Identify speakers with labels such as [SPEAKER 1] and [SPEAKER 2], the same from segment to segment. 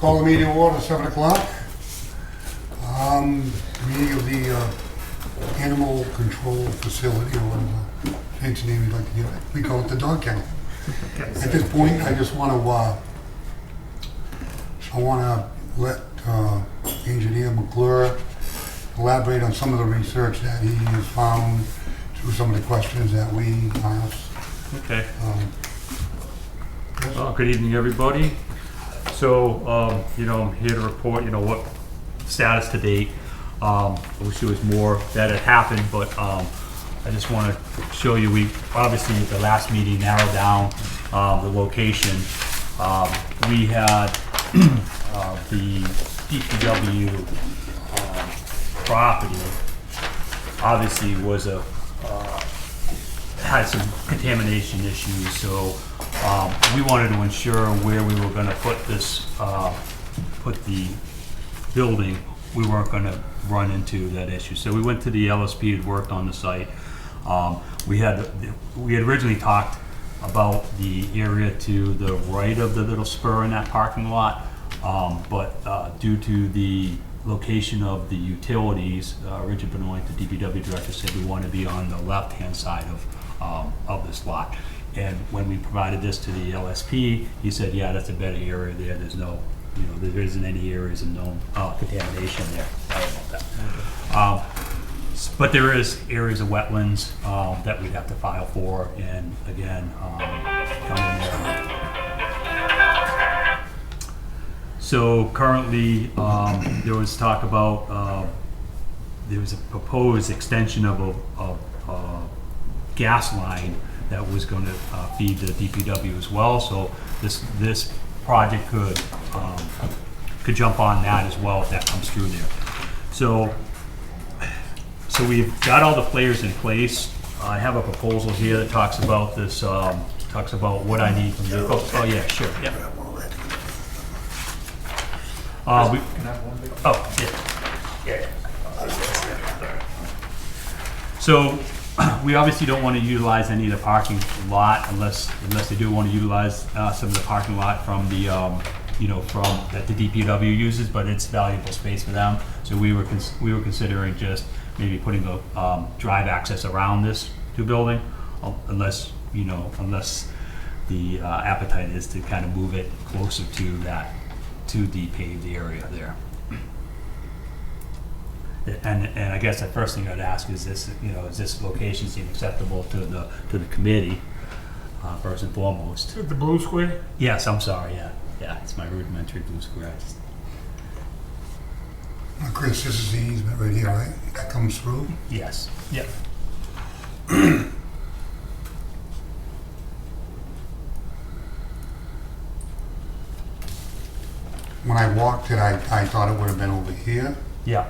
[SPEAKER 1] Call the meeting order, 7 o'clock. Meeting of the Animal Control Facility, or whatever fancy name you'd like to give it. We call it the dog kennel. At this point, I just want to let Engineer McClure elaborate on some of the research that he has found through some of the questions that we asked.
[SPEAKER 2] Okay. Good evening, everybody. So, I'm here to report, what status to date. I wish there was more that had happened, but I just want to show you, we obviously at the last meeting narrowed down the location. We had the DPW property obviously was had some contamination issues, so we wanted to ensure where we were going to put this, put the building, we weren't going to run into that issue. So we went to the LSP who worked on the site. We had originally talked about the area to the right of the little spur in that parking lot, but due to the location of the utilities, Richard Benoit, the DPW director, said we want to be on the left-hand side of this lot. And when we provided this to the LSP, he said, yeah, that's a better area there. There's no, there isn't any areas of known contamination there. Sorry about that. But there is areas of wetlands that we'd have to file for, and again, come in there. So currently, there was talk about, there was a proposed extension of a gas line that was going to feed the DPW as well. So this project could jump on that as well if that comes through there. So we've got all the players in place. I have a proposal here that talks about this. Talks about what I need from you. Oh yeah, sure. Yeah.
[SPEAKER 3] Can I have one big?
[SPEAKER 2] Oh yeah. So we obviously don't want to utilize any of the parking lot unless they do want to utilize some of the parking lot from the from that the DPW uses, but it's valuable space for them. So we were considering just maybe putting a drive access around this building, unless the appetite is to kind of move it closer to the paved area there. And I guess the first thing I'd ask is this, is this location seem acceptable to the committee, first and foremost?
[SPEAKER 4] The blue square?
[SPEAKER 2] Yes, I'm sorry, yeah, it's my rudimentary blue square.
[SPEAKER 1] Chris, this is the easement right here, right? That comes through?
[SPEAKER 2] Yes, yep.
[SPEAKER 1] When I walked it, I thought it would have been over here,
[SPEAKER 2] Yeah.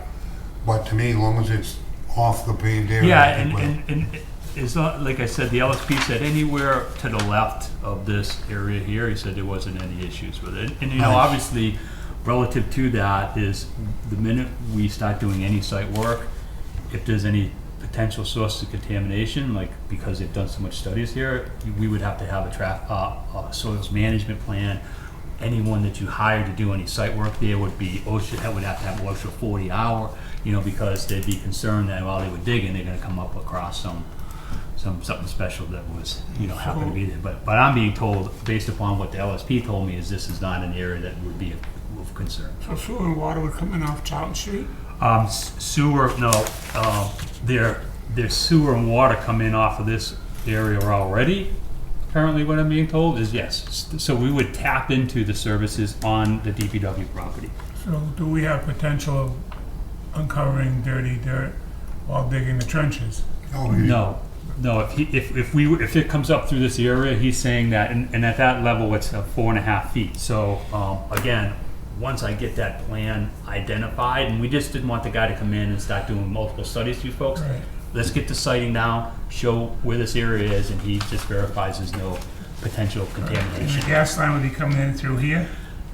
[SPEAKER 1] but to me, as long as it's off the paved area.
[SPEAKER 2] Yeah,
[SPEAKER 1] I think
[SPEAKER 2] and it's not, like I said, the LSP said anywhere to the left of this area here, he said there wasn't any issues with it. And
[SPEAKER 1] Nice.
[SPEAKER 2] obviously, relative to that is the minute we start doing any site work, if there's any potential source of contamination, like because they've done so much studies here, we would have to have a soils management plan. Anyone that you hire to do any site work there would be OSHA, that would have to have OSHA 40 hour, because they'd be concerned that while they were digging, they're gonna come up across something special that was, happened to be there. But I'm being told, based upon what the LSP told me, is this is not an area that would be of concern.
[SPEAKER 4] So sewer and water would come in off Charlton Street?
[SPEAKER 2] Sewer, no, there's sewer and water come in off of this area already. Apparently what I'm being told is yes. So we would tap into the services on the DPW property.
[SPEAKER 4] So do we have potential of uncovering dirty dirt while digging the trenches?
[SPEAKER 1] Oh, yeah.
[SPEAKER 2] No, if it comes up through this area, he's saying that, and at that level, it's 4.5 feet. So, again, once I get that plan identified, and we just didn't want the guy to come in and start doing multiple studies to you folks.
[SPEAKER 4] Right.
[SPEAKER 2] Let's get the siting down, show where this area is, and he just verifies there's no potential
[SPEAKER 4] And
[SPEAKER 2] contamination.
[SPEAKER 4] the gas line would be coming in through here?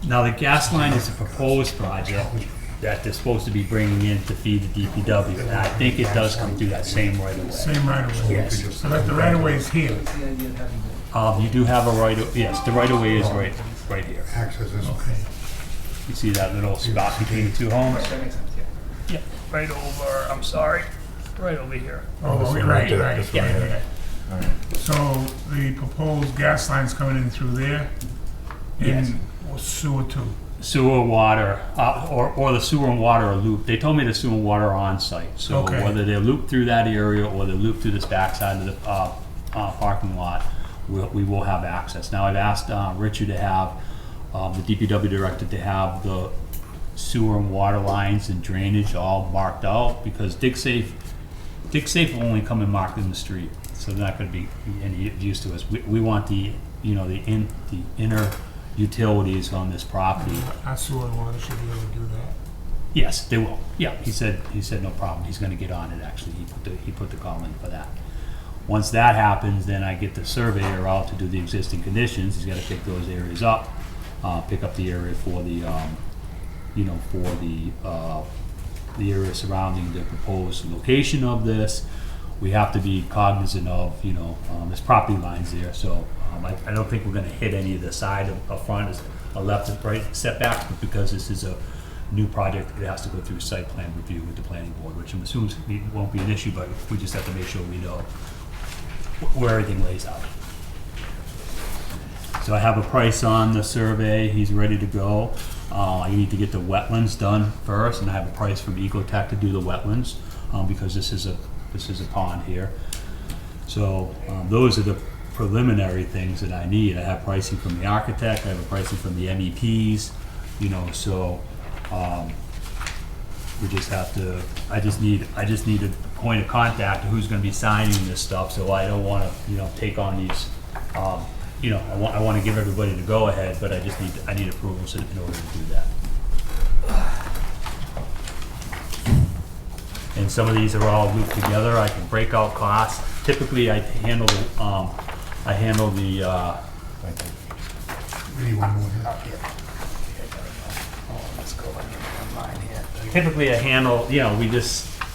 [SPEAKER 2] Now, the gas line is a proposed project that they're supposed to be bringing in to feed the DPW, and I think it does come through that same right of way.
[SPEAKER 4] Same right of way?
[SPEAKER 2] Yes.
[SPEAKER 4] So that the right of way is here?
[SPEAKER 2] You do have a right of, yes, the right of way is right here.
[SPEAKER 1] Access is.
[SPEAKER 4] Okay.
[SPEAKER 2] You see that little spot between the two homes?
[SPEAKER 3] Right, that makes sense, yeah.
[SPEAKER 2] Yeah, right over, I'm sorry, right over here.
[SPEAKER 4] Oh,
[SPEAKER 5] this one
[SPEAKER 4] right,
[SPEAKER 5] right there,
[SPEAKER 4] right.
[SPEAKER 5] this one
[SPEAKER 2] Yeah,
[SPEAKER 5] right here.
[SPEAKER 2] yeah.
[SPEAKER 4] So the proposed gas line's coming in through there?
[SPEAKER 2] Yes.
[SPEAKER 4] And sewer too?
[SPEAKER 2] Sewer, water, or the sewer and water are looped. They told me the sewer and water are on site. So
[SPEAKER 4] Okay.
[SPEAKER 2] whether they're looped through that area or they're looped through this backside of the parking lot, we will have access. Now, I've asked Richard to have, the DPW director to have the sewer and water lines and drainage all marked out, because dig safe will only come and mark in the street, so they're not gonna be any use to us. We want the, you know, the inner utilities on this property.
[SPEAKER 4] Our sewer and water should be able to do that.
[SPEAKER 2] Yes, they will. Yeah, he said no problem. He's gonna get on it, actually. He put the call in for that. Once that happens, then I get the surveyor out to do the existing conditions. He's gotta pick those areas up, pick up the area for the, you know, for the area surrounding the proposed location of this. We have to be cognizant of, you know, there's property lines there, so I don't think we're gonna hit any of the side of front, is a left and right setbacks, but because this is a new project, it has to go through site plan review with the planning board, which I'm assuming won't be an issue, but we just have to make sure we know where everything lays out. So I have a price on the survey, he's ready to go. I need to get the wetlands done first, and I have a price from Ecotech to do the wetlands, because this is a pond here. So those are the preliminary things that I need. I have pricing from the architect, I have a pricing from the MEPs, you know, so we just have to, I just need a point of contact of who's gonna be signing this stuff, so I don't wanna, you know, take on these, you know, I wanna give everybody the go-ahead, but I need approvals in order to do that. And some of these are all looped together. I can break out costs. Typically, I handle the,
[SPEAKER 1] We need one more here.
[SPEAKER 2] typically I handle, you know, we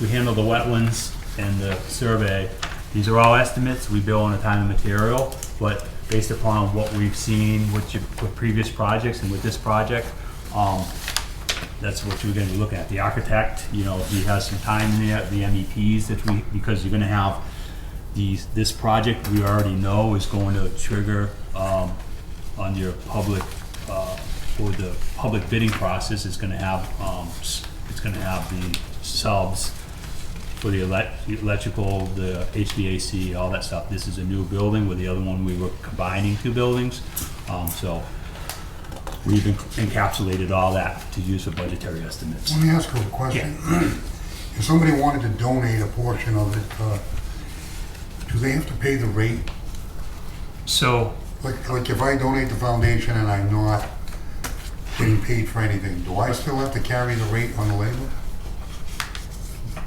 [SPEAKER 2] handle the wetlands and the survey. These are all estimates. We bill on a time and material, but based upon what we've seen with previous projects and with this project, that's what you're gonna be looking at. The architect, you know, he has some time in there, the MEPs because you're gonna have this project we already know is going to trigger, on your public, for the public bidding process, it's gonna have the subs for the electrical, the HVAC, all that stuff. This is a new building, with the other one we were combining two buildings. So we've encapsulated all that to use for budgetary estimates.
[SPEAKER 1] Let me ask you a question. If somebody wanted to donate a portion of it, do they have to pay the rate?
[SPEAKER 2] So,
[SPEAKER 1] Like if I donate the foundation and I'm not getting paid for anything, do I still have to carry the rate on the labor?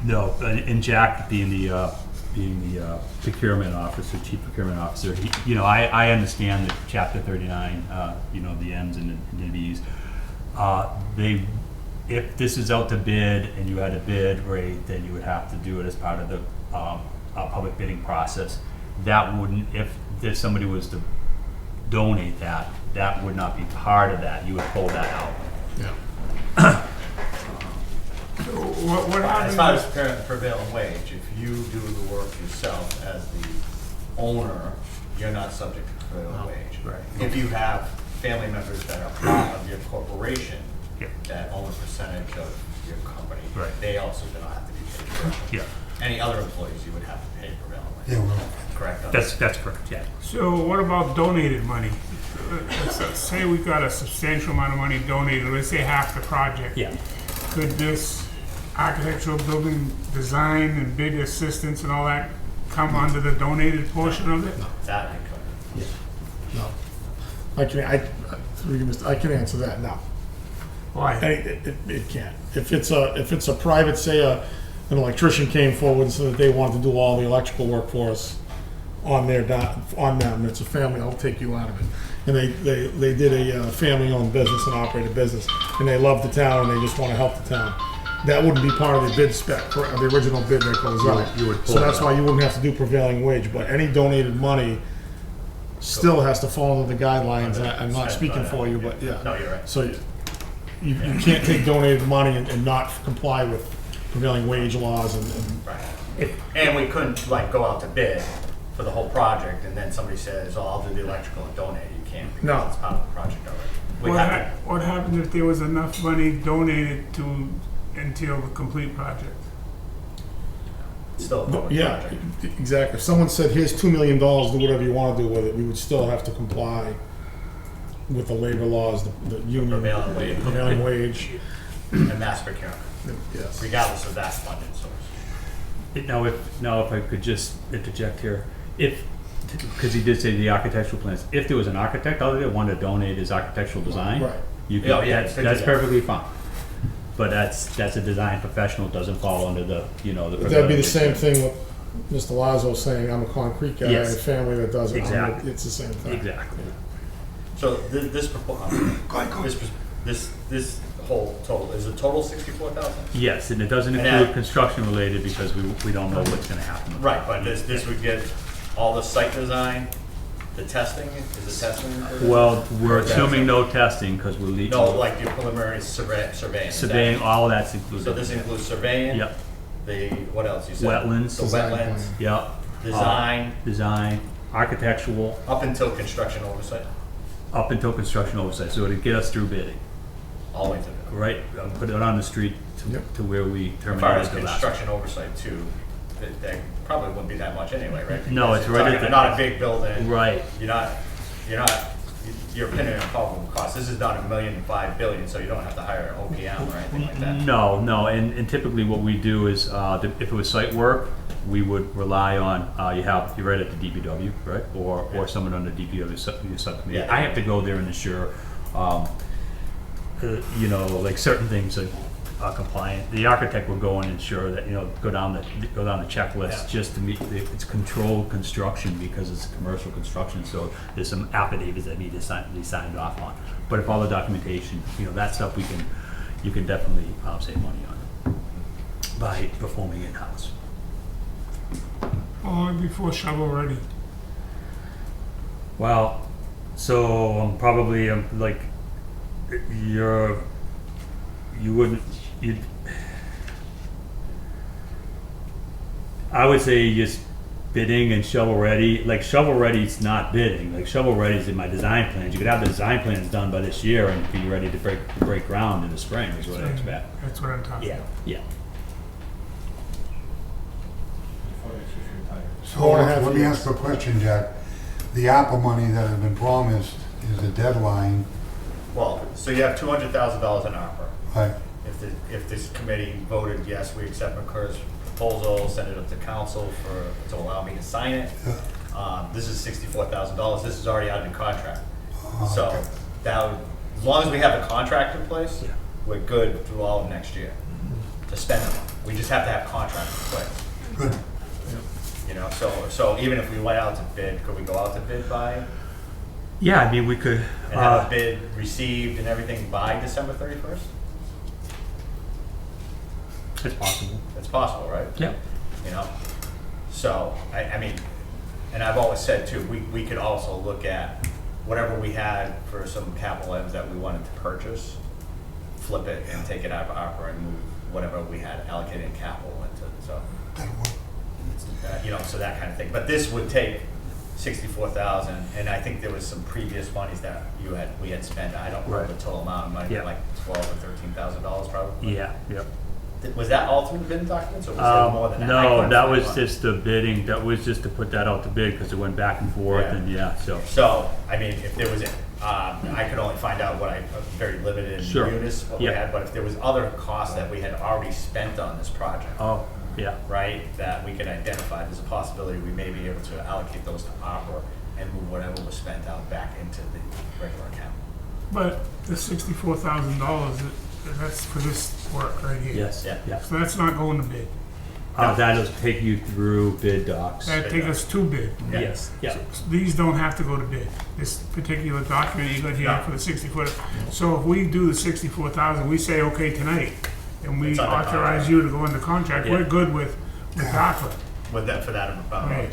[SPEAKER 2] no, and Jack being the procurement officer, chief procurement officer, he, you know, I understand that chapter 39, you know, the M's and the B's, if this is out to bid and you had a bid rate, then you would have to do it as part of the public bidding process. That wouldn't, if somebody was to donate that would not be part of that. You would pull that out.
[SPEAKER 5] Yeah.
[SPEAKER 4] What
[SPEAKER 6] As far
[SPEAKER 4] happens?
[SPEAKER 6] as prevailing wage, if you do the work yourself as the owner, you're not subject to prevailing wage.
[SPEAKER 2] Right.
[SPEAKER 6] If you have family members that are part of your corporation
[SPEAKER 2] Yeah.
[SPEAKER 6] that own a percentage of your company,
[SPEAKER 2] Right.
[SPEAKER 6] they also do not have to be paid prevailing.
[SPEAKER 2] Yeah,
[SPEAKER 6] Any other employees, you would have to pay prevailing wage.
[SPEAKER 1] Yeah, well,
[SPEAKER 6] Correct?
[SPEAKER 2] that's correct, yeah.
[SPEAKER 4] So what about donated money? Let's say we got a substantial amount of money donated, let's say half the project.
[SPEAKER 2] Yeah.
[SPEAKER 4] Could this architectural building design and bid assistance and all that come under the donated portion of it?
[SPEAKER 6] That could cover.
[SPEAKER 5] No. I can answer that now.
[SPEAKER 4] Why?
[SPEAKER 5] It can't. If it's a private, say an electrician came forward and said that they want to do all the electrical work for us on them, it's a family, I'll take you out of it. And they did a family-owned business and operated business, and they love the town and they just want to help the town. That wouldn't be part of the bid spec, the original bid that goes out.
[SPEAKER 2] you would pull
[SPEAKER 5] So that's
[SPEAKER 2] that
[SPEAKER 5] why you wouldn't have to do prevailing wage, but any donated money still has to fall under the guidelines. I'm not speaking for you, but yeah.
[SPEAKER 6] No, you're right.
[SPEAKER 5] So you can't take donated money and not comply with prevailing wage laws and
[SPEAKER 6] Right. And we couldn't like go out to bid for the whole project and then somebody says, oh, I'll do the electrical and donate. You can't because
[SPEAKER 5] No.
[SPEAKER 6] it's part of the project already. We have to,
[SPEAKER 4] What happened if there was enough money donated to entail the complete project?
[SPEAKER 6] still a public
[SPEAKER 5] yeah,
[SPEAKER 6] project.
[SPEAKER 5] exactly. If someone said, here's $2 million, do whatever you want to do with it, we would still have to comply with the labor laws, the union.
[SPEAKER 6] Prevailing wage.
[SPEAKER 5] Prevailing wage,
[SPEAKER 6] And mass procurement,
[SPEAKER 5] yes.
[SPEAKER 6] regardless of that funding source.
[SPEAKER 2] Now if I could just interject here, because he did say the architectural plans, if there was an architect out there that wanted to donate his architectural design,
[SPEAKER 5] Right.
[SPEAKER 2] you could,
[SPEAKER 6] Oh, yeah, it's good to
[SPEAKER 2] that's
[SPEAKER 6] do.
[SPEAKER 2] perfectly fine. But that's a design professional, doesn't fall under the, the.
[SPEAKER 5] That'd be the same thing with Mr. Lazo saying, I'm a concrete guy, I have
[SPEAKER 2] Yes.
[SPEAKER 5] a family that does it.
[SPEAKER 2] Exactly.
[SPEAKER 5] It's the same thing.
[SPEAKER 2] Exactly.
[SPEAKER 6] So this whole total, is a total 64,000?
[SPEAKER 2] Yes, and it doesn't
[SPEAKER 6] And
[SPEAKER 2] include
[SPEAKER 6] that-
[SPEAKER 2] construction related because we don't know what's gonna happen.
[SPEAKER 6] Right, but this would get all the site design, the testing, is the testing included?
[SPEAKER 2] Well, we're
[SPEAKER 6] Or is that-
[SPEAKER 2] assuming no testing because we'll need.
[SPEAKER 6] No, like the preliminary surveying. is that-
[SPEAKER 2] Surveying, all of that's included.
[SPEAKER 6] So this includes surveying?
[SPEAKER 2] Yep,
[SPEAKER 6] The, what else you said?
[SPEAKER 2] Wetlands.
[SPEAKER 6] The
[SPEAKER 5] Design
[SPEAKER 6] wetlands,
[SPEAKER 5] plan.
[SPEAKER 2] yep.
[SPEAKER 6] design,
[SPEAKER 2] Design, architectural,
[SPEAKER 6] up until construction oversight,
[SPEAKER 2] up until construction oversight, so it'd get us through bidding,
[SPEAKER 6] all the way to the.
[SPEAKER 2] right? Put it on the street
[SPEAKER 5] Yep.
[SPEAKER 2] to where we
[SPEAKER 6] As far as
[SPEAKER 2] terminate the last.
[SPEAKER 6] construction oversight too, that probably wouldn't be that much anyway, right?
[SPEAKER 2] No,
[SPEAKER 6] Because
[SPEAKER 2] it's
[SPEAKER 6] you're
[SPEAKER 2] right at
[SPEAKER 6] talking-
[SPEAKER 2] the-
[SPEAKER 6] Not a big building.
[SPEAKER 2] Right,
[SPEAKER 6] You're pinning a probable cost. This is not $1.5 million, so you don't have to hire an OPM or anything like that.
[SPEAKER 2] no, and typically what we do is, if it was site work, we would rely on, you're right at the DPW, right? Or someone on the DPW subcommittee.
[SPEAKER 6] Yeah.
[SPEAKER 2] I have to go there and ensure, like certain things are compliant. The architect will go and ensure that, go down the checklist
[SPEAKER 6] Yeah.
[SPEAKER 2] just to meet, it's controlled construction because it's commercial construction, so there's some affidavits that need to be signed off on. But if all the documentation, that stuff you can definitely save money on by performing in-house.
[SPEAKER 4] Only before shovel ready.
[SPEAKER 2] Well, so I'm probably like I would say just bidding and shovel ready. Like shovel ready is not bidding. Like shovel ready is in my design plans. You could have the design plans done by this year and be ready to break ground in the spring is what I expect.
[SPEAKER 4] That's what I'm talking about.
[SPEAKER 2] Yeah.
[SPEAKER 1] So
[SPEAKER 5] 4.5
[SPEAKER 1] let me
[SPEAKER 5] years.
[SPEAKER 1] ask you a question, Jack. The ARPA money that has been promised is a deadline,
[SPEAKER 6] Well, so you have $200,000 in ARPA.
[SPEAKER 1] right?
[SPEAKER 6] If this committee voted, yes, we accept McClure's proposal, send it up to council to allow me to sign it. This is $64,000. This is already under contract. So
[SPEAKER 1] Okay.
[SPEAKER 6] that would, as long as we have a contract in place,
[SPEAKER 2] Yeah.
[SPEAKER 6] we're good through all of next year to spend it. We just have to have contract in place.
[SPEAKER 1] Good.
[SPEAKER 6] So even if we went out to bid, could we go out to bid by
[SPEAKER 2] Yeah, I mean we could.
[SPEAKER 6] and have a bid received and everything by December 31st?
[SPEAKER 2] It's possible.
[SPEAKER 6] It's possible, right?
[SPEAKER 2] Yeah.
[SPEAKER 6] So, I mean, and I've always said too, we could also look at whatever we had for some capital items that we wanted to purchase, flip it and take it out of ARPA and move whatever we had allocated in capital into, so,
[SPEAKER 1] That'll work.
[SPEAKER 6] so that kind of thing. But this would take 64,000, and I think there was some previous monies that we had spent, I don't remember the total amount, it might have been
[SPEAKER 2] Yeah.
[SPEAKER 6] like $12,000 or $13,000 probably.
[SPEAKER 2] Yeah. Yep.
[SPEAKER 6] Was that all through the bidding documents, or was there more than that? I
[SPEAKER 2] No,
[SPEAKER 6] couldn't
[SPEAKER 2] that
[SPEAKER 6] find
[SPEAKER 2] was
[SPEAKER 6] one.
[SPEAKER 2] just the bidding, that was just to put that out to bid, because it went back and forth,
[SPEAKER 6] Yeah.
[SPEAKER 2] and so.
[SPEAKER 6] So, I mean, if there was, I could only find out what very limited in
[SPEAKER 2] Sure.
[SPEAKER 6] units, what we
[SPEAKER 2] Yeah.
[SPEAKER 6] had, but if there was other costs that we had already spent on this project,
[SPEAKER 2] Oh, yeah,
[SPEAKER 6] right, that we could identify, there's a possibility we may be able to allocate those to opera and move whatever was spent out back into the regular account.
[SPEAKER 4] But the $64,000, that's for this work right here.
[SPEAKER 2] yes,
[SPEAKER 6] Yeah.
[SPEAKER 2] yeah.
[SPEAKER 4] So that's not going to bid.
[SPEAKER 2] That'll take you through bid docs.
[SPEAKER 4] That take us to bid.
[SPEAKER 6] Yeah.
[SPEAKER 2] Yes, yeah.
[SPEAKER 4] These don't have to go to bid. This particular document you got here
[SPEAKER 6] No.
[SPEAKER 4] for the 64. So if we do the 64,000, we say, okay, tonight, and we
[SPEAKER 6] It's under
[SPEAKER 4] authorize
[SPEAKER 6] contract.
[SPEAKER 4] you to go into contract,
[SPEAKER 2] Yeah.
[SPEAKER 4] we're good with DACA.
[SPEAKER 6] With that, for that amount.
[SPEAKER 4] Right.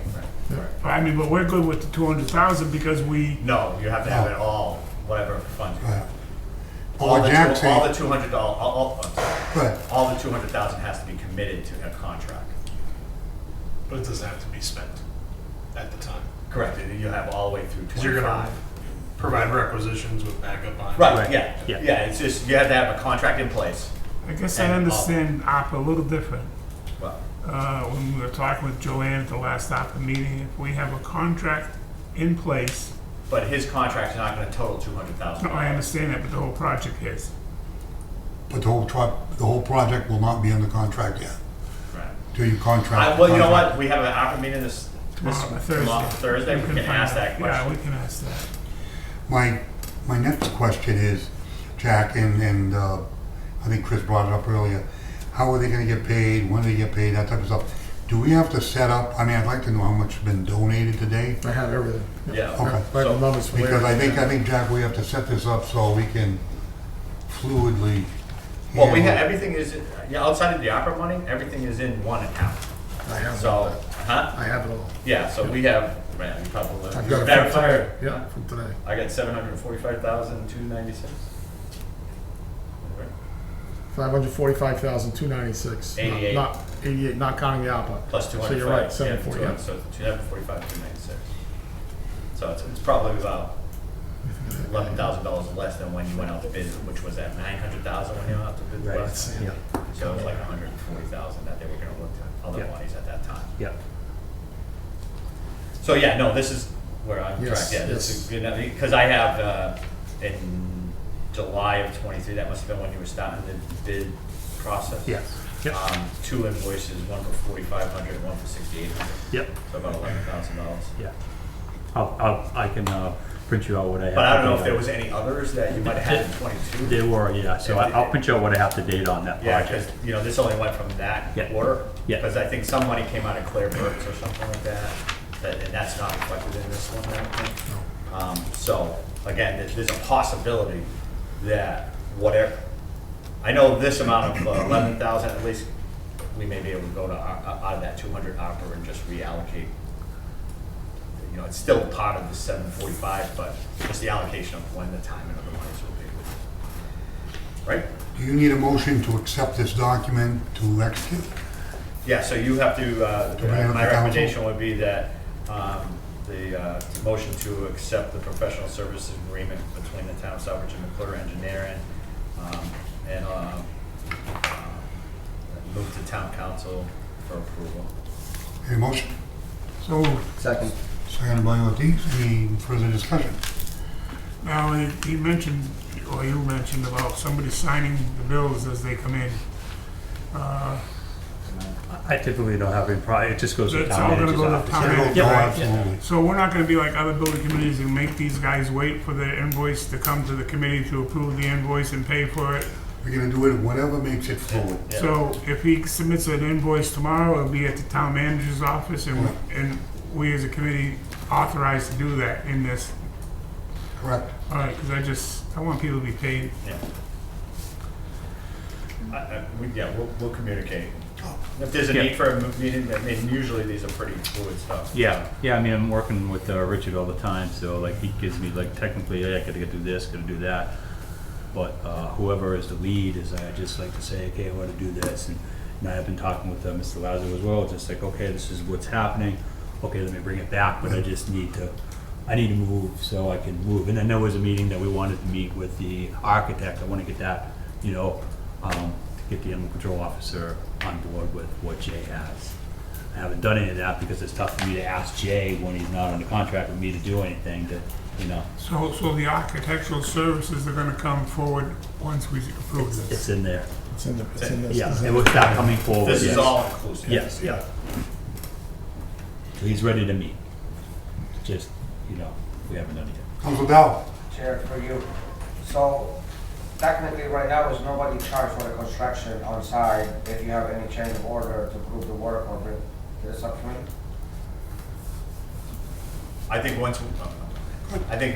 [SPEAKER 6] Right.
[SPEAKER 4] I mean, but we're good with the 200,000 because we,
[SPEAKER 6] No, you have to have it all, whatever funds. you have.
[SPEAKER 1] Right.
[SPEAKER 6] all
[SPEAKER 1] what
[SPEAKER 6] the,
[SPEAKER 1] Jack's saying-
[SPEAKER 6] all the $200,
[SPEAKER 1] But
[SPEAKER 6] all the 200,000 has to be committed to a contract.
[SPEAKER 3] But it doesn't have to be spent at the time.
[SPEAKER 6] Correct, and you have all the way through
[SPEAKER 3] Because you're gonna
[SPEAKER 6] 25.
[SPEAKER 3] provide requisitions with backup on.
[SPEAKER 6] Right,
[SPEAKER 2] Right.
[SPEAKER 6] yeah,
[SPEAKER 2] Yeah.
[SPEAKER 6] yeah, it's just, you have to have a contract in place.
[SPEAKER 4] I guess I
[SPEAKER 6] And,
[SPEAKER 4] understand ARPA a little different.
[SPEAKER 6] Well,
[SPEAKER 4] When we were talking with Joanne at the last ARPA meeting, if we have a contract in place,
[SPEAKER 6] but his contract's not gonna total $200,000.
[SPEAKER 4] no, I understand that, but the whole project is.
[SPEAKER 1] the whole project will not be under contract yet.
[SPEAKER 6] Right.
[SPEAKER 1] Till you contract.
[SPEAKER 6] Well, you know
[SPEAKER 1] contract.
[SPEAKER 6] what, we have an ARPA meeting this Thursday, we can
[SPEAKER 4] find
[SPEAKER 6] ask
[SPEAKER 4] out.
[SPEAKER 6] that
[SPEAKER 4] Yeah,
[SPEAKER 6] question.
[SPEAKER 4] we can ask that.
[SPEAKER 1] My next question is, Jack, and I think Chris brought it up earlier, how are they gonna get paid, when do they get paid, that type of stuff? Do we have to set up, I mean, I'd like to know how much has been donated today,
[SPEAKER 5] I have everything.
[SPEAKER 6] Yeah.
[SPEAKER 1] Okay.
[SPEAKER 5] I have the
[SPEAKER 6] So-
[SPEAKER 5] numbers for
[SPEAKER 1] because I
[SPEAKER 5] everything.
[SPEAKER 1] think, Jack, we have to set this up so we can fluidly.
[SPEAKER 6] Well, we have,
[SPEAKER 1] handle-
[SPEAKER 6] everything is, yeah, outside of the ARPA money, everything is in one account.
[SPEAKER 5] I have all
[SPEAKER 6] So,
[SPEAKER 5] that.
[SPEAKER 6] huh?
[SPEAKER 5] I have it all.
[SPEAKER 6] Yeah, so we have, man, you probably.
[SPEAKER 5] I've got it
[SPEAKER 6] Matter
[SPEAKER 5] from
[SPEAKER 6] of
[SPEAKER 5] today.
[SPEAKER 6] fact,
[SPEAKER 5] Yeah, from today.
[SPEAKER 6] I got 745,296.
[SPEAKER 5] 545,296.
[SPEAKER 6] 88.
[SPEAKER 5] Not 88, not counting the APA.
[SPEAKER 6] Plus 245.
[SPEAKER 5] So you're right,
[SPEAKER 6] yeah,
[SPEAKER 5] 740. Yeah.
[SPEAKER 6] So 245,296. So it's probably about $11,000 less than when you went out to bid, which was at 900,000 when you went out to bid
[SPEAKER 2] Right.
[SPEAKER 6] last.
[SPEAKER 2] Yeah,
[SPEAKER 6] So it was like 140,000 that they were gonna look to other
[SPEAKER 2] Yeah.
[SPEAKER 6] monies at that time.
[SPEAKER 2] yeah.
[SPEAKER 6] So yeah, no, this is where I'm
[SPEAKER 5] Yes,
[SPEAKER 6] tracked, yeah, this
[SPEAKER 5] yes.
[SPEAKER 6] is good, because I have, in July of '23, that must have been when you were starting the bid process.
[SPEAKER 2] Yes, yep,
[SPEAKER 6] 2 invoices, one for 4,500, one for 6,800,
[SPEAKER 2] yep,
[SPEAKER 6] so about $11,000.
[SPEAKER 2] yeah. I can print you out what I have.
[SPEAKER 6] But I don't
[SPEAKER 2] to
[SPEAKER 6] know
[SPEAKER 2] date
[SPEAKER 6] if there
[SPEAKER 2] on.
[SPEAKER 6] was any others that you might have had in '22.
[SPEAKER 2] There were, yeah, so I'll print you out what I have to date on that
[SPEAKER 6] Yeah, because,
[SPEAKER 2] project.
[SPEAKER 6] this only went from that
[SPEAKER 2] Yeah.
[SPEAKER 6] quarter.
[SPEAKER 2] Yeah.
[SPEAKER 6] Because I think some money came out of Clear Brooks or something like that, and that's not reflected in this one, I don't think. So, again, there's a possibility that whatever, I know this amount of 11,000, at least, we may be able to go to, out of that 200 ARPA and just reallocate. It's still part of the 745, but just the allocation of when the timing of the monies will be. Right?
[SPEAKER 1] Do you need a motion to accept this document to execute?
[SPEAKER 6] Yeah, so you have to,
[SPEAKER 1] bring it up to
[SPEAKER 6] my
[SPEAKER 1] council?
[SPEAKER 6] recommendation would be that the motion to accept the professional services agreement between the town of Southbridge and McClure Engineering, and move to town council for approval.
[SPEAKER 1] Any motion?
[SPEAKER 4] So
[SPEAKER 7] Second.
[SPEAKER 1] Seconded by Ortiz. Any further discussion?
[SPEAKER 4] now he mentioned, or you mentioned about somebody signing the bills as they come in.
[SPEAKER 2] I typically don't have any it just goes to
[SPEAKER 4] It's
[SPEAKER 2] town
[SPEAKER 4] all gonna
[SPEAKER 2] manager's
[SPEAKER 4] go to
[SPEAKER 2] office.
[SPEAKER 4] town
[SPEAKER 2] Yeah.
[SPEAKER 4] manager,
[SPEAKER 2] Yeah,
[SPEAKER 4] right?
[SPEAKER 1] Absolutely.
[SPEAKER 4] So we're not gonna be like other building committees and make these guys wait for the invoice to come to the committee to approve the invoice and pay for it.
[SPEAKER 1] We're gonna do it whatever makes it fluid.
[SPEAKER 6] Yeah.
[SPEAKER 4] So if he submits an invoice tomorrow, it'll be at the town manager's office, and we as a committee authorized to do that in this.
[SPEAKER 1] Correct.
[SPEAKER 4] All right, because I want people to be paid.
[SPEAKER 6] Yeah. We'll communicate. If there's a
[SPEAKER 2] Yeah.
[SPEAKER 6] need for a meeting, I mean, usually these are pretty fluid stuff.
[SPEAKER 2] Yeah, I mean, I'm working with Richard all the time, so like he gives me like technically, hey, I gotta do this, gotta do that. But whoever is the lead is, I just like to say, okay, I wanna do this, and I've been talking with Mr. Lazo as well, just like, okay, this is what's happening, okay, let me bring it back, but I just need to move so I can move. And then there was a meeting that we wanted to meet with the architect, I wanna get that, to get the animal control officer on board with what Jay has. I haven't done any of that because it's tough for me to ask Jay when he's not under contract with me to do anything
[SPEAKER 4] So the architectural services are gonna come forward once we approve
[SPEAKER 2] it's
[SPEAKER 4] this.
[SPEAKER 2] in there.
[SPEAKER 5] It's in this.
[SPEAKER 2] Yeah, it will start coming forward.
[SPEAKER 6] This is
[SPEAKER 2] yes.
[SPEAKER 6] all inclusive.
[SPEAKER 2] Yes, yeah. So he's ready to meet. Just, we haven't done it yet.
[SPEAKER 1] Council Dow.
[SPEAKER 7] Chair, for you. So technically, right now, is nobody charged for the construction on site if you have any change of order to prove the work or bring to the subcommittee?
[SPEAKER 6] I think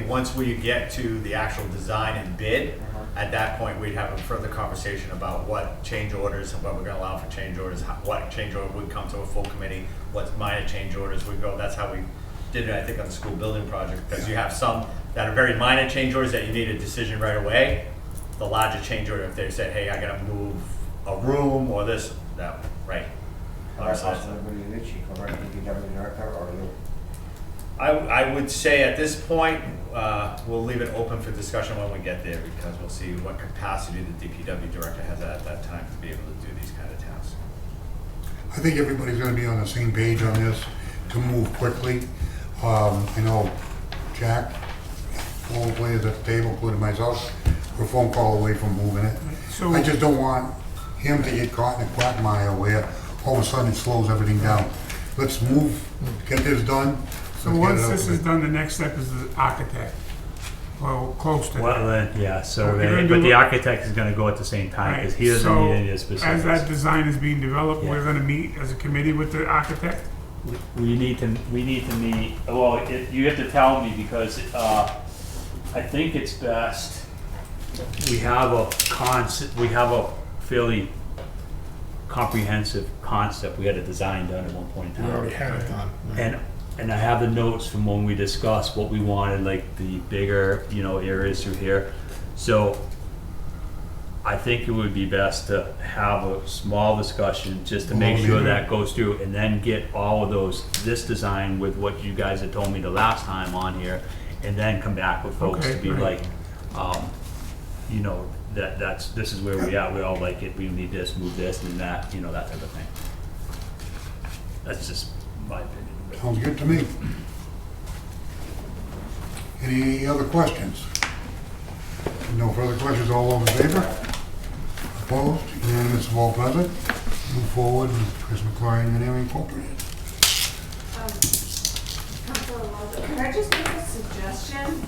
[SPEAKER 6] once we get to the actual design and bid, at that point, we'd have a further conversation about what change orders and what we're gonna allow for change orders, what change order would come to a full committee, what minor change orders would go. That's how we did it, I think, on the school building project, because you have some that are very minor change orders that you need a decision right away, the larger change order, if they said, hey, I gotta move a room or this, that, right?
[SPEAKER 7] That's absolutely Richie, correct, DPW director, or you?
[SPEAKER 6] I would say at this point, we'll leave it open for discussion when we get there, because we'll see what capacity the DPW director has at that time to be able to do these kind of tasks.
[SPEAKER 1] I think everybody's gonna be on the same page on this to move quickly. I know Jack, all the players at the table, including myself, we're a phone call away from moving it.
[SPEAKER 4] So,
[SPEAKER 1] I just don't want him to get caught in a quagmire where all of a sudden it slows everything down. Let's move, get this done.
[SPEAKER 4] so
[SPEAKER 1] let's get
[SPEAKER 4] once
[SPEAKER 1] it
[SPEAKER 4] this
[SPEAKER 1] over
[SPEAKER 4] is
[SPEAKER 1] with.
[SPEAKER 4] done, the next step is the architect. Well, close to
[SPEAKER 2] Well,
[SPEAKER 4] that.
[SPEAKER 2] then, yeah,
[SPEAKER 4] You're
[SPEAKER 2] so,
[SPEAKER 4] gonna
[SPEAKER 2] but
[SPEAKER 4] do
[SPEAKER 2] the
[SPEAKER 4] it-
[SPEAKER 2] architect is gonna go at the same time, because he doesn't
[SPEAKER 4] So,
[SPEAKER 2] need any of the
[SPEAKER 4] as that
[SPEAKER 2] specifics.
[SPEAKER 4] design is being developed,
[SPEAKER 2] Yeah.
[SPEAKER 4] we're gonna meet as a committee with the architect?
[SPEAKER 2] We need to meet, well, you have to tell me, because, I think it's best, we have we have a fairly comprehensive concept, we had a design done at one point in
[SPEAKER 5] We
[SPEAKER 2] time.
[SPEAKER 5] already had it done.
[SPEAKER 2] And I have the notes from when we discussed what we wanted, like the bigger, areas through here. So I think it would be best to have a small discussion just to make sure that goes through, and then get all of this design with what you guys had told me the last time on here, and then come back with folks to
[SPEAKER 4] Okay,
[SPEAKER 2] be
[SPEAKER 4] great.
[SPEAKER 2] like, this is where we are, we all like it, we need this, move this and that, that type of thing. That's just my opinion.
[SPEAKER 1] Sounds good to me. Any other questions? No further questions, all those in favor? Opposed, unanimous of all present. Move forward with Chris McClory Engineering Incorporated.
[SPEAKER 8] Councilor Walter, can I just make a suggestion?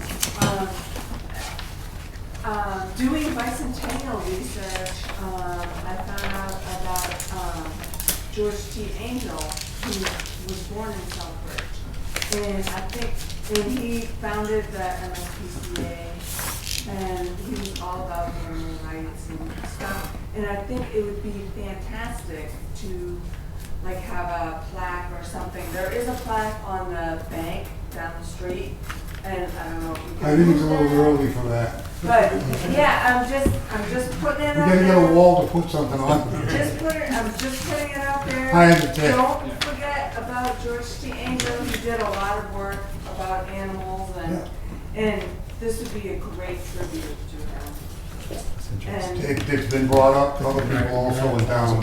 [SPEAKER 8] Doing bicentennial research, I found out about George T. Angel, who was born in Southbridge. And I think, and he founded the MSPCA, and he was all about animal rights and stuff. And I think it would be fantastic to like have a plaque or something. There is a plaque on the bank down the street, and I don't know if you can.
[SPEAKER 1] I think it's a
[SPEAKER 8] move
[SPEAKER 1] little
[SPEAKER 8] that.
[SPEAKER 1] early for that.
[SPEAKER 8] But, yeah, I'm just putting it
[SPEAKER 1] We
[SPEAKER 8] out
[SPEAKER 1] gotta get a
[SPEAKER 8] there.
[SPEAKER 1] wall to put something on.
[SPEAKER 8] I'm just putting it out there.
[SPEAKER 1] I understand.
[SPEAKER 8] Don't forget about George T. Angel, who did a lot of work about animals, and this would be a great tribute to him. And
[SPEAKER 1] It's been brought up, other people also in town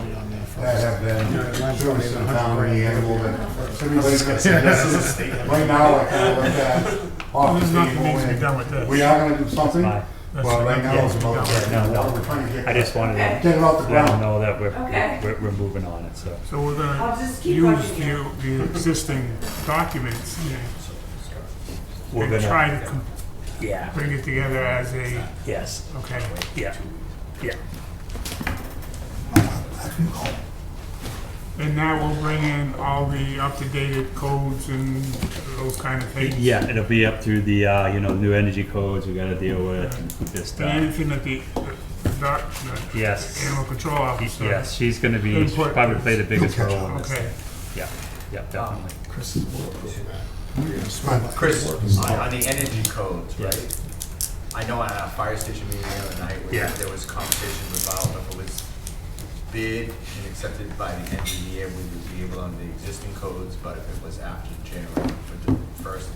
[SPEAKER 1] that have been servicing the town and the animal that everybody's got suggestions. Right now, I kind of look at off
[SPEAKER 4] There's
[SPEAKER 1] the
[SPEAKER 4] nothing
[SPEAKER 1] table
[SPEAKER 4] needs to be
[SPEAKER 1] and
[SPEAKER 4] done with this.
[SPEAKER 1] we are gonna do something,
[SPEAKER 2] Fine.
[SPEAKER 1] but right now it's about,
[SPEAKER 2] No.
[SPEAKER 1] we're trying to get.
[SPEAKER 2] I just wanted to
[SPEAKER 1] Get it off the
[SPEAKER 2] let them
[SPEAKER 1] ground.
[SPEAKER 2] know that
[SPEAKER 8] Okay.
[SPEAKER 2] we're moving on it, so.
[SPEAKER 4] So we're
[SPEAKER 8] I'll
[SPEAKER 4] gonna
[SPEAKER 8] just keep
[SPEAKER 4] use
[SPEAKER 8] bugging you.
[SPEAKER 4] the existing documents
[SPEAKER 2] We're
[SPEAKER 4] and
[SPEAKER 2] gonna,
[SPEAKER 4] try to
[SPEAKER 2] yeah,
[SPEAKER 4] bring it together as a,
[SPEAKER 2] yes,
[SPEAKER 4] okay.
[SPEAKER 2] yeah.
[SPEAKER 4] And that will bring in all the up-to-date codes and those kind of things.
[SPEAKER 2] Yeah, it'll be up through the, new energy codes we gotta deal with, and just,
[SPEAKER 4] And anything that the
[SPEAKER 2] yes.
[SPEAKER 4] animal control officer.
[SPEAKER 2] Yes, she's gonna be, she'll
[SPEAKER 4] Input.
[SPEAKER 2] probably play the biggest
[SPEAKER 1] You'll catch
[SPEAKER 2] role in this.
[SPEAKER 4] Okay.
[SPEAKER 2] Yeah, yeah, definitely.
[SPEAKER 5] Chris is more approving that. We're gonna swing that.
[SPEAKER 6] Chris,
[SPEAKER 5] Work is-
[SPEAKER 6] on the energy codes,
[SPEAKER 2] Yeah.
[SPEAKER 6] right? I know at a fire station meeting the other night,
[SPEAKER 2] Yeah.
[SPEAKER 6] where there was conversation about if it was bid and accepted by the engineer, we would be able on the existing codes, but if it was after January for the first,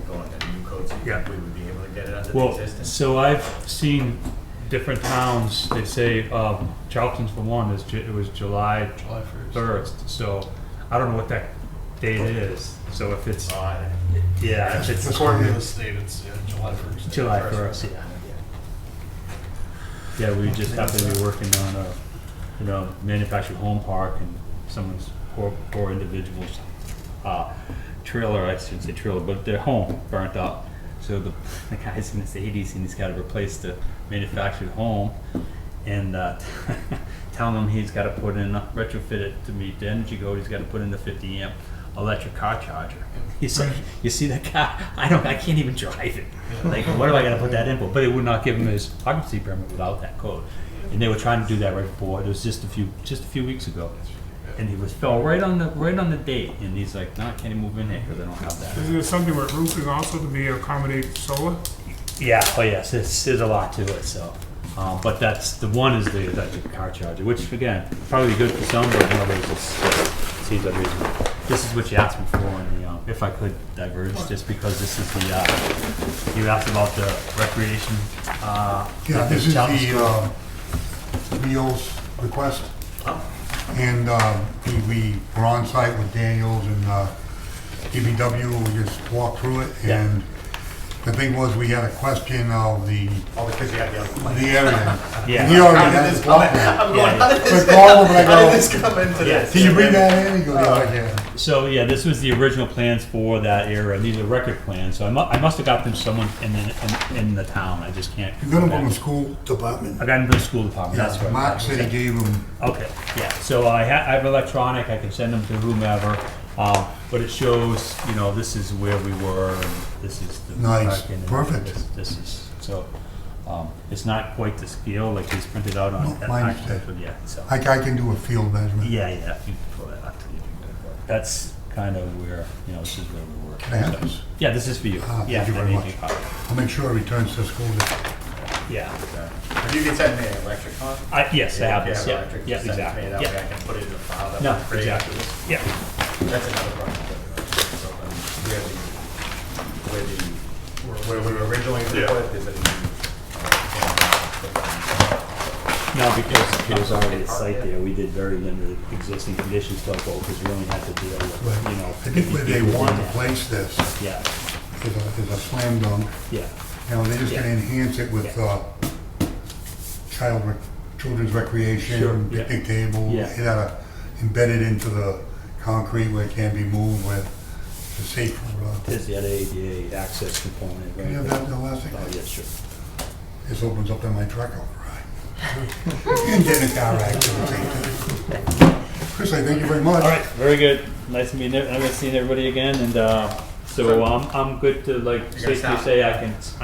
[SPEAKER 6] going to new codes, you
[SPEAKER 2] Yeah.
[SPEAKER 6] think we would be able to get it under the
[SPEAKER 2] Well,
[SPEAKER 6] existing?
[SPEAKER 2] so I've seen different towns, they say, Charlton's for one, it was July 1st, so I don't know what that date is, so if it's, yeah, if it's
[SPEAKER 3] According to the state, it's July 1st.
[SPEAKER 2] July 1st, yeah. Yeah, we just happen to be working on a, manufactured home park and someone's poor individual's, trailer, I shouldn't say trailer, but their home burnt up. So the guy's in his 80s and he's got to replace the manufactured home, and telling him he's got to put in, retrofit it to meet the energy code, he's got to put in the 50 amp electric car charger. He said, you see that car? I can't even drive it. Like, what am I gonna put that in for? But it would not give him his occupancy permit without that code. And they were trying to do that right before, it was just a few weeks ago. And he fell right on the date, and he's like, no, I can't even move in there because I don't have that.
[SPEAKER 4] Is there something with roofing also to be accommodate solar?
[SPEAKER 2] Yeah, oh yes, there's a lot to it, so. But the one is the electric car charger, which again, probably good for some, but others seems unreasonable. This is what you asked me for, in the, if I could diverge, just because this is the, you asked about the recreation.
[SPEAKER 1] Yeah, this is
[SPEAKER 2] Charlton School.
[SPEAKER 1] the Meals request.
[SPEAKER 6] Oh.
[SPEAKER 1] And we were on site with Daniels and DBW, we just walked through it,
[SPEAKER 2] Yeah.
[SPEAKER 1] and the thing was, we had a question of the
[SPEAKER 6] All because you had the other plan.
[SPEAKER 1] area.
[SPEAKER 2] Yeah.
[SPEAKER 1] And he already
[SPEAKER 6] How
[SPEAKER 1] had
[SPEAKER 6] did
[SPEAKER 1] his
[SPEAKER 6] this come in?
[SPEAKER 1] walkthrough.
[SPEAKER 6] I'm going, how did this,
[SPEAKER 1] But call him and I
[SPEAKER 6] how
[SPEAKER 1] go,
[SPEAKER 6] did this come into
[SPEAKER 2] Yeah.
[SPEAKER 6] this?
[SPEAKER 1] Can you bring that in? He goes, yeah.
[SPEAKER 2] So yeah, this was the original plans for that area, and these are record plans, so I must have got them someone in the town, I just can't.
[SPEAKER 1] You got him from the school department.
[SPEAKER 2] I got them from the school department, that's
[SPEAKER 1] Yeah,
[SPEAKER 2] right.
[SPEAKER 1] Mark said he gave him,
[SPEAKER 2] Okay, yeah, so I have electronic, I can send them to whomever, but it shows, you know, this is where we were, and this is the.
[SPEAKER 1] Nice,
[SPEAKER 2] parking, and
[SPEAKER 1] perfect.
[SPEAKER 2] This is, so, it's not quite the scale like it's printed out on.
[SPEAKER 1] No, mine is
[SPEAKER 2] but yeah, so.
[SPEAKER 1] I can do a field measurement.
[SPEAKER 2] Yeah, you can throw that out to you. That's kind of where, you know, this is where we were.
[SPEAKER 1] Can I have this?
[SPEAKER 2] Yeah, this is for you.
[SPEAKER 1] Ah,
[SPEAKER 2] Yeah,
[SPEAKER 1] thank you
[SPEAKER 2] I
[SPEAKER 1] very
[SPEAKER 2] made
[SPEAKER 1] much.
[SPEAKER 2] you a copy.
[SPEAKER 1] I'll make sure it returns to school.
[SPEAKER 2] Yeah.
[SPEAKER 6] If you could send me an electric one.
[SPEAKER 2] Yes, I have this,
[SPEAKER 6] If you
[SPEAKER 2] yeah,
[SPEAKER 6] electric,
[SPEAKER 2] yeah,
[SPEAKER 6] just send it to
[SPEAKER 2] exactly,
[SPEAKER 6] me, that way
[SPEAKER 2] yeah.
[SPEAKER 6] I can put it in the file that
[SPEAKER 2] No,
[SPEAKER 6] we create
[SPEAKER 2] exactly.
[SPEAKER 6] after this.
[SPEAKER 2] Yeah,
[SPEAKER 6] That's another problem. So, where we were originally gonna put it, is it?
[SPEAKER 2] no, because there was already a site there, we did very limited existing conditions to go, because we only had to deal with, you know.
[SPEAKER 1] I think where they
[SPEAKER 2] 50
[SPEAKER 1] want to
[SPEAKER 2] people.
[SPEAKER 1] place this
[SPEAKER 2] Yeah,
[SPEAKER 1] is a slam dunk.
[SPEAKER 2] yeah,
[SPEAKER 1] You know, they're just gonna enhance it with, children's
[SPEAKER 2] Sure,
[SPEAKER 1] recreation,
[SPEAKER 2] yeah.
[SPEAKER 1] picnic table.
[SPEAKER 2] Yeah.
[SPEAKER 1] It had embedded into the concrete where it can be moved, where it's safe for,
[SPEAKER 2] there's the other ADA access component, right?
[SPEAKER 1] can you have that, the last thing?
[SPEAKER 2] Oh, yeah, sure.
[SPEAKER 1] This opens up in my truck override. And get in a car accident. Chris, I thank you very much.
[SPEAKER 2] All right, very good. Nice to meet, seeing everybody again, and so I'm good to like
[SPEAKER 6] You're gonna
[SPEAKER 2] safely
[SPEAKER 6] stop.
[SPEAKER 2] say I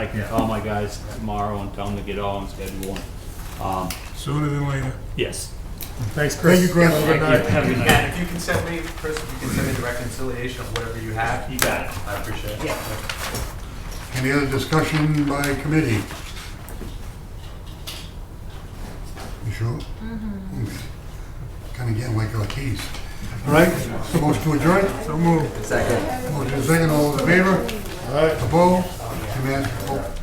[SPEAKER 2] can
[SPEAKER 6] Yeah.
[SPEAKER 2] call my guys tomorrow and tell them to get all on schedule.
[SPEAKER 4] Sooner than later.
[SPEAKER 2] Yes.
[SPEAKER 5] Thanks, Chris.
[SPEAKER 1] Thank you, Chris.
[SPEAKER 5] Have a good night.
[SPEAKER 2] Have a good night.
[SPEAKER 6] Yeah, if you can send me, Chris, if you can send me the reconciliation of whatever you have.
[SPEAKER 2] You got it.
[SPEAKER 6] I appreciate it.
[SPEAKER 2] Yeah.
[SPEAKER 1] Any other discussion by committee? You sure? Mm-hmm. Kind of getting like our keys. All right, motion to adjourn?
[SPEAKER 4] So move.
[SPEAKER 1] Motion second, all those in favor?
[SPEAKER 5] All right.
[SPEAKER 1] Opposed? Unanimous.